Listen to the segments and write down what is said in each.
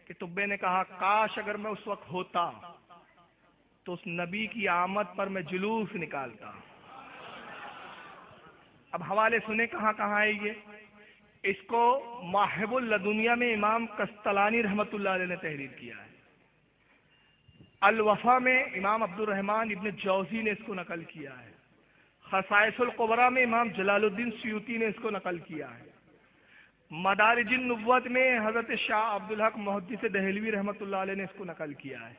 کہ تبے نے کہا کاش اگر میں اس وقت ہوتا تو اس نبی کی آمد پر میں جلوس نکالتا. اب حوالے سنے کہاں کہاں ہے یہ. اس کو مواہب اللدنیہ میں امام قسطلانی رحمۃ اللہ علیہ نے تحریر کیا ہے. الوفا میں امام عبد الرحمن ابن جوزی نے اس کو نقل کیا ہے. خصائص القبرا میں امام جلال الدین سیوطی نے اس کو نقل کیا ہے. مدارج النبوت میں حضرت شاہ عبدالحق محدث دہلوی رحمۃ اللہ علیہ نے اس کو نقل کیا ہے.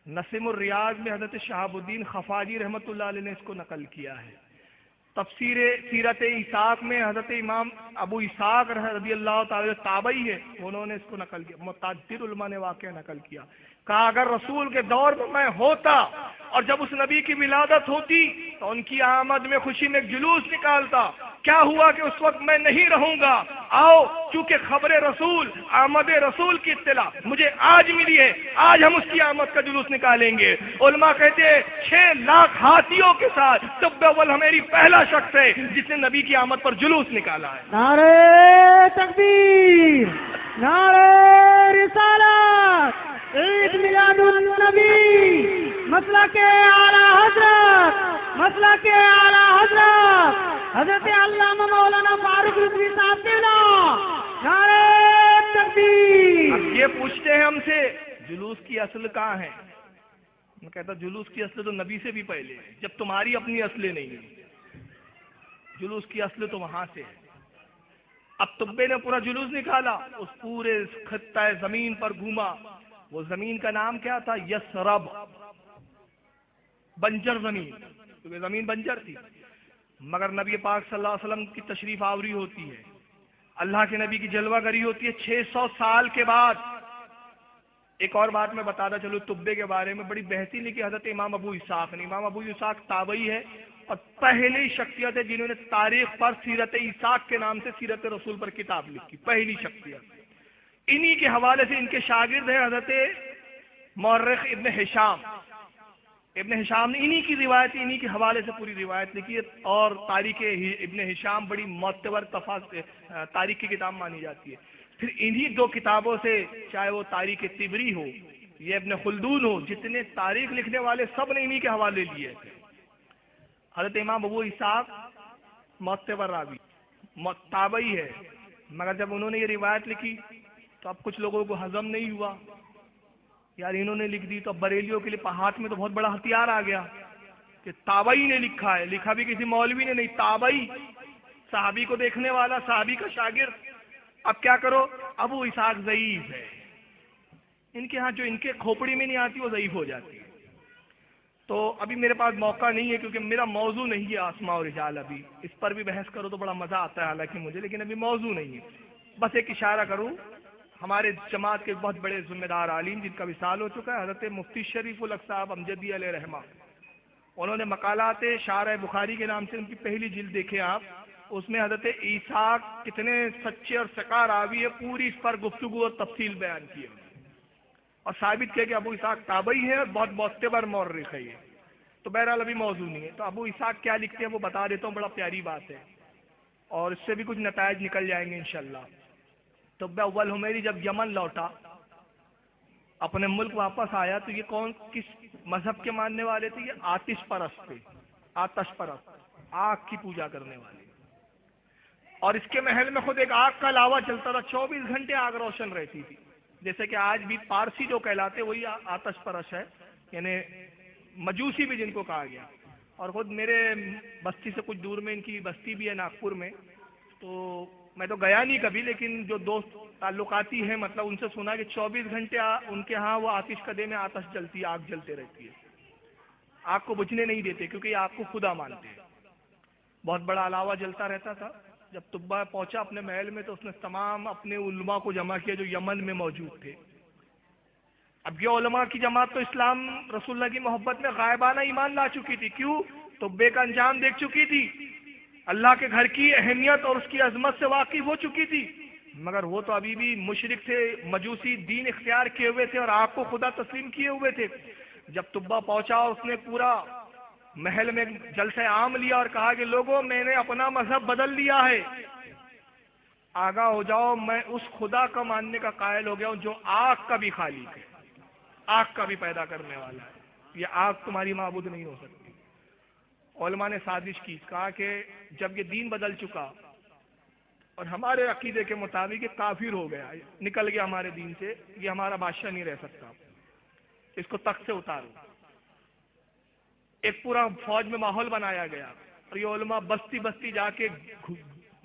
نسیم الریاض میں حضرت شہاب الدین خفاجی رحمۃ اللہ علیہ نے اس کو نقل کیا ہے. تفسیر سیرت اسحاق میں حضرت امام ابو اسحاق رضی اللہ تعالی تابعی ہے، انہوں نے اس کو نقل کیا. متعدد علماء نے واقعہ نقل کیا. کہا اگر رسول کے دور میں ہوتا اور جب اس نبی کی ولادت ہوتی تو ان کی آمد میں خوشی میں ایک جلوس نکالتا. کیا ہوا کہ اس وقت میں نہیں رہوں گا. آؤ چونکہ خبر رسول آمد رسول کی اطلاع مجھے آج ملی ہے، آج ہم اس کی آمد کا جلوس نکالیں گے. علماء کہتے ہیں 6 لاکھ ہاتھیوں کے ساتھ طب اول ہمیری پہلا شخص ہے جس نے نبی کی آمد پر جلوس نکالا ہے. نعرہ تکبیر، نعرہ رسالت، عید میلاد النبی، مسلک اعلیٰ حضرت، مسلک اعلیٰ حضرت حضرت علامہ مولانا فاروق رضوی صاحب دینا. نعرہ تکبیر. اب یہ پوچھتے ہیں ہم سے جلوس کی اصل کہاں ہے. میں کہتا جلوس کی اصل تو نبی سے بھی پہلے ہے، جب تمہاری اپنی اصلیں نہیں ہیں. جلوس کی اصل تو وہاں سے ہے. اب تبے نے پورا جلوس نکالا، اس پورے خطہ زمین پر گھوما. وہ زمین کا نام کیا تھا؟ یسرب، بنجر زمین، کیونکہ زمین بنجر تھی. مگر نبی پاک صلی اللہ علیہ وسلم کی تشریف آوری ہوتی ہے، اللہ کے نبی کی جلوہ گری ہوتی ہے 600 سال کے بعد. ایک اور بات میں بتاتا چلو تبے کے بارے میں، بڑی بحثی لکھی حضرت امام ابو اسحاق نے. امام ابو اسحاق تابعی ہے اور پہلی شخصیت ہے جنہوں نے تاریخ پر سیرت اسحاق کے نام سے سیرت رسول پر کتاب لکھی، پہلی شخصیت. انہی کے حوالے سے ان کے شاگرد ہیں حضرت مورخ ابن ہشام. ابن ہشام نے انہی کی روایت، انہی کے حوالے سے پوری روایت لکھی ہے. اور تاریخ ابن ہشام بڑی معتبر تاریخ کی کتاب مانی جاتی ہے. پھر انہی 2 کتابوں سے، چاہے وہ تاریخ طبری ہو یا ابن خلدون ہو، جتنے تاریخ لکھنے والے سب نے انہی کے حوالے لیے. حضرت امام ابو اسحاق معتبر راوی تابعی ہے، مگر جب انہوں نے یہ روایت لکھی تو اب کچھ لوگوں کو ہضم نہیں ہوا. یار انہوں نے لکھ دی تو اب بریلیوں کے لیے ہاتھ میں تو بہت بڑا ہتھیار آ گیا کہ تابعی نے لکھا ہے. لکھا بھی کسی مولوی نے نہیں، تابعی، صحابی کو دیکھنے والا، صحابی کا شاگرد. اب کیا کرو؟ ابو اسحاق ضعیف ہے، ان کے ہاں جو ان کے کھوپڑی میں نہیں آتی وہ ضعیف ہو جاتی ہے. تو ابھی میرے پاس موقع نہیں ہے کیونکہ میرا موضوع نہیں ہے اسماء و رجال. ابھی اس پر بھی بحث کرو تو بڑا مزہ آتا ہے حالانکہ مجھے، لیکن ابھی موضوع نہیں ہے. بس ایک اشارہ کروں، ہمارے جماعت کے بہت بڑے ذمہ دار عالم جن کا وصال ہو چکا ہے، حضرت مفتی شریف الحق صاحب امجدی علیہ رحمہ، انہوں نے مقالات شارح بخاری کے نام سے ان کی پہلی جلد دیکھے آپ. اس میں حضرت اسحاق کتنے سچے اور ثقہ راوی ہے پوری اس پر گفتگو اور تفصیل بیان کی ہے اور ثابت کیا کہ ابو اسحاق تابعی ہے اور بہت معتبر مورخ ہے یہ. تو بہرحال ابھی موضوع نہیں ہے. تو ابو اسحاق کیا لکھتے ہیں وہ بتا دیتا ہوں، بڑا پیاری بات ہے اور اس سے بھی کچھ نتائج نکل جائیں گے انشاءاللہ. تو اول حمیری جب یمن لوٹا، اپنے ملک واپس آیا، تو یہ کس مذہب کے ماننے والے تھے؟ یہ آتش پرست تھے، آتش پرست، آگ کی پوجا کرنے والے. اور اس کے محل میں خود ایک آگ کا لاوا چلتا تھا، 24 گھنٹے آگ روشن رہتی تھی. جیسے کہ آج بھی پارسی جو کہلاتے وہی آتش پرست ہے، یعنی مجوسی بھی جن کو کہا گیا. اور خود میرے بستی سے کچھ دور میں ان کی بستی بھی ہے ناگپور میں. تو میں تو گیا نہیں کبھی، لیکن جو دوست تعلقاتی ہیں مطلب ان سے سنا کہ 24 گھنٹے ان کے ہاں وہ آتش کدے میں آتش جلتی ہے، آگ جلتے رہتی ہے، آگ کو بجھنے نہیں دیتے کیونکہ یہ آگ کو خدا مانتے ہیں. بہت بڑا علاوہ جلتا رہتا تھا. جب طبہ پہنچا اپنے محل میں تو اس نے تمام اپنے علماء کو جمع کیا جو یمن میں موجود تھے. اب یہ علماء کی جماعت تو اسلام رسول اللہ کی محبت میں غائبانہ ایمان لا چکی تھی. کیوں؟ طبے کا انجام دیکھ چکی تھی، اللہ کے گھر کی اہمیت اور اس کی عظمت سے واقف ہو چکی تھی. مگر وہ تو ابھی بھی مشرک تھے، مجوسی دین اختیار کیے ہوئے تھے اور آپ کو خدا تسلیم کیے ہوئے تھے. جب طبہ پہنچا اس نے پورا محل میں جلسہ عام لیا اور کہا کہ لوگوں میں نے اپنا مذہب بدل لیا ہے. آگاہ ہو جاؤ میں اس خدا کا ماننے کا قائل ہو گیا ہوں جو آگ کا بھی خالق ہے، آگ کا بھی پیدا کرنے والا ہے، یہ آگ تمہاری معبود نہیں ہو سکتی۔ علماء نے سازش کی، کہا کہ جب یہ دین بدل چکا اور ہمارے عقیدے کے مطابق یہ کافر ہو گیا، نکل گیا ہمارے دین سے، یہ ہمارا بادشاہ نہیں رہ سکتا، اس کو تخت سے اتارو۔ ایک پورا فوج میں ماحول بنایا گیا اور یہ علماء بستی بستی جا کے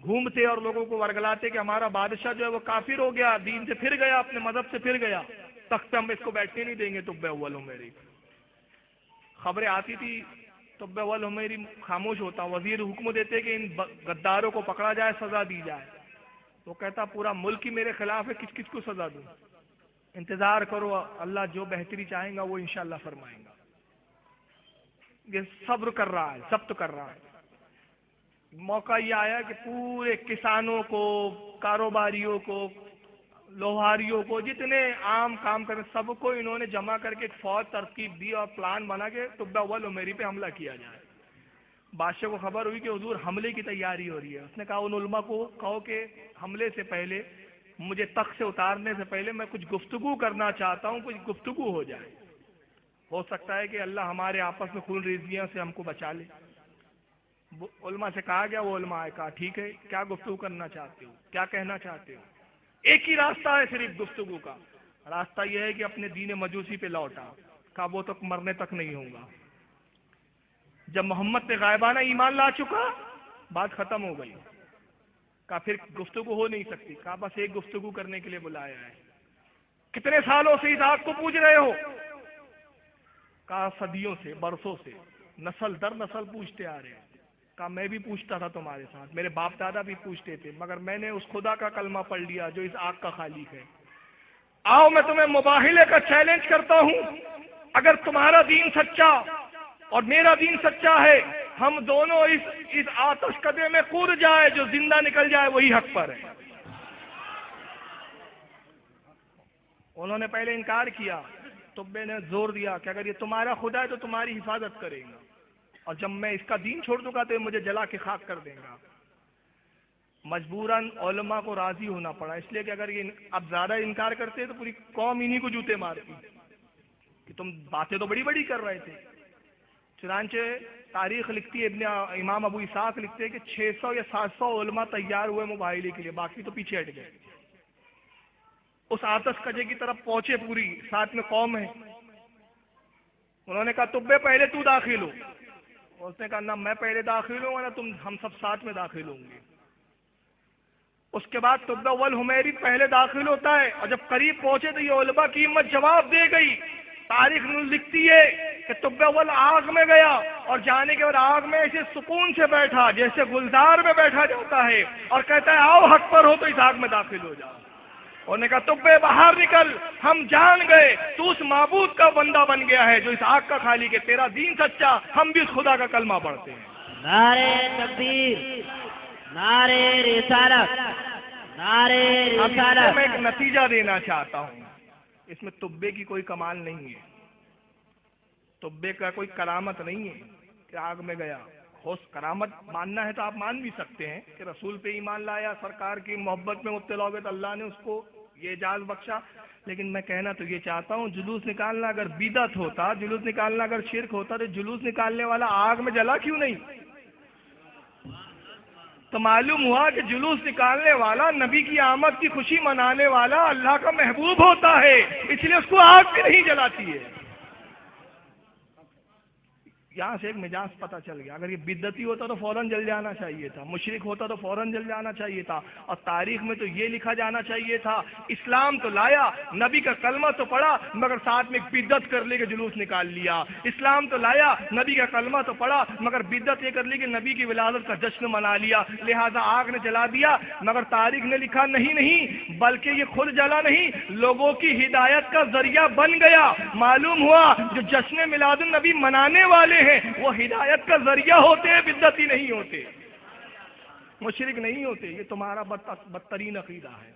گھومتے اور لوگوں کو ورگلاتے کہ ہمارا بادشاہ جو ہے وہ کافر ہو گیا، دین سے پھر گیا، اپنے مذہب سے پھر گیا، تخت پہ ہم اس کو بیٹھنے نہیں دیں گے۔ طب اول حمیری خبریں آتی تھی، طب اول حمیری خاموش ہوتا، وزیر حکم دیتے کہ ان غداروں کو پکڑا جائے، سزا دی جائے، وہ کہتا پورا ملک ہی میرے خلاف ہے، کس کس کو سزا دوں؟ انتظار کرو، اللہ جو بہتری چاہیں گا وہ انشاءاللہ فرمائیں گا۔ یہ صبر کر رہا ہے، ضبط کر رہا ہے۔ موقع یہ آیا کہ پورے کسانوں کو، کاروباریوں کو، لوہاریوں کو، جتنے عام کام کریں سب کو انہوں نے جمع کر کے ایک فوج ترتیب دی اور پلان بنا کے طب اول حمیری پہ حملہ کیا جائے۔ بادشاہ کو خبر ہوئی کہ حضور حملے کی تیاری ہو رہی ہے، اس نے کہا ان علماء کو کہو کہ حملے سے پہلے، مجھے تخت سے اتارنے سے پہلے میں کچھ گفتگو کرنا چاہتا ہوں، کچھ گفتگو ہو جائے، ہو سکتا ہے کہ اللہ ہمارے آپس میں خون ریزیاں سے ہم کو بچا لے۔ علماء سے کہا گیا، وہ علماء کہا ٹھیک ہے، کیا گفتگو کرنا چاہتے ہو، کیا کہنا چاہتے ہو؟ ایک ہی راستہ ہے صرف گفتگو کا، راستہ یہ ہے کہ اپنے دین مجوسی پہ لوٹا۔ کہا وہ تو مرنے تک نہیں ہوں گا۔ جب محمد پہ غائبانہ ایمان لا چکا، بات ختم ہو گئی۔ کہا پھر گفتگو ہو نہیں سکتی۔ کہا بس ایک گفتگو کرنے کے لیے بلایا ہے۔ کتنے سالوں سے اس آگ کو پوج رہے ہو؟ کہا صدیوں سے، برسوں سے، نسل در نسل پوچھتے آ رہے ہیں۔ کہا میں بھی پوچھتا تھا تمہارے ساتھ، میرے باپ دادا بھی پوچھتے تھے، مگر میں نے اس خدا کا کلمہ پڑھ لیا جو اس آگ کا خالق ہے۔ آؤ میں تمہیں مباہلے کا چیلنج کرتا ہوں، اگر تمہارا دین سچا اور میرا دین سچا ہے، ہم دونوں اس آتش کدے میں کود جائے، جو زندہ نکل جائے وہی حق پر ہے۔ انہوں نے پہلے انکار کیا، طبے نے زور دیا کہ اگر یہ تمہارا خدا ہے تو تمہاری حفاظت کرے گا، اور جب میں اس کا دین چھوڑ دوں گا تو یہ مجھے جلا کے خاک کر دے گا۔ مجبوراً علماء کو راضی ہونا پڑا، اس لیے کہ اگر یہ اب زیادہ انکار کرتے تو پوری قوم انہی کو جوتے مارتی کہ تم باتیں تو بڑی بڑی کر رہے تھے۔ چنانچہ تاریخ لکھتی ہے، امام ابو اسحاق لکھتے ہیں کہ 600 یا 700 علماء تیار ہوئے مباہلے کے لیے، باقی تو پیچھے ہٹ گئے۔ اس آتش کجے کی طرف پہنچے، پوری ساتھ میں قوم ہے۔ انہوں نے کہا طبے پہلے تو داخل ہو، اس نے کہا نہ میں پہلے داخل ہوں نہ ہم سب ساتھ میں داخل ہوں گے۔ اس کے بعد طب اول حمیری پہلے داخل ہوتا ہے، اور جب قریب پہنچے تو یہ علماء کی ہمت جواب دے گئی۔ تاریخ لکھتی ہے کہ طب اول آگ میں گیا، اور جانے کے بعد آگ میں ایسے سکون سے بیٹھا جیسے گلزار میں بیٹھا جاتا ہے، اور کہتا ہے آؤ حق پر ہو تو اس آگ میں داخل ہو جاؤ۔ انہوں نے کہا طبے باہر نکل، ہم جان گئے تو اس معبود کا بندہ بن گیا ہے جو اس آگ کا خالق ہے، تیرا دین سچا، ہم بھی اس خدا کا کلمہ پڑھتے ہیں۔ نعرے تکبیر، نعرے رسالت، نعرے رسالت۔ میں ایک نتیجہ دینا چاہتا ہوں، اس میں طبے کی کوئی کمال نہیں ہے، طبے کا کوئی کرامت نہیں ہے کہ آگ میں گیا۔ کرامت ماننا ہے تو آپ مان بھی سکتے ہیں کہ رسول پہ ایمان لایا، سرکار کی محبت میں مبتلا ہو گئے تو اللہ نے اس کو یہ اعزاز بخشا۔ لیکن میں کہنا تو یہ چاہتا ہوں، جلوس نکالنا اگر بدعت ہوتا، جلوس نکالنا اگر شرک ہوتا تو جلوس نکالنے والا آگ میں جلا کیوں نہیں؟ تو معلوم ہوا کہ جلوس نکالنے والا، نبی کی آمد کی خوشی منانے والا اللہ کا محبوب ہوتا ہے، اس لیے اس کو آگ بھی نہیں جلاتی ہے۔ یہاں سے ایک مجاز پتہ چل گیا، اگر یہ بدعتی ہوتا تو فوراً جل جانا چاہیے تھا، مشرک ہوتا تو فوراً جل جانا چاہیے تھا، اور تاریخ میں تو یہ لکھا جانا چاہیے تھا اسلام تو لایا، نبی کا کلمہ تو پڑھا، مگر ساتھ میں بدعت کر لے کے جلوس نکال لیا۔ اسلام تو لایا، نبی کا کلمہ تو پڑھا، مگر بدعت یہ کر لی کہ نبی کی ولادت کا جشن منا لیا، لہذا آگ نے جلا دیا۔ مگر تاریخ نے لکھا نہیں، بلکہ یہ خود جلا نہیں، لوگوں کی ہدایت کا ذریعہ بن گیا۔ معلوم ہوا جو جشن میلاد النبی منانے والے ہیں وہ ہدایت کا ذریعہ ہوتے ہیں، بدعتی نہیں ہوتے، مشرک نہیں ہوتے۔ یہ تمہارا بدترین عقیدہ ہے۔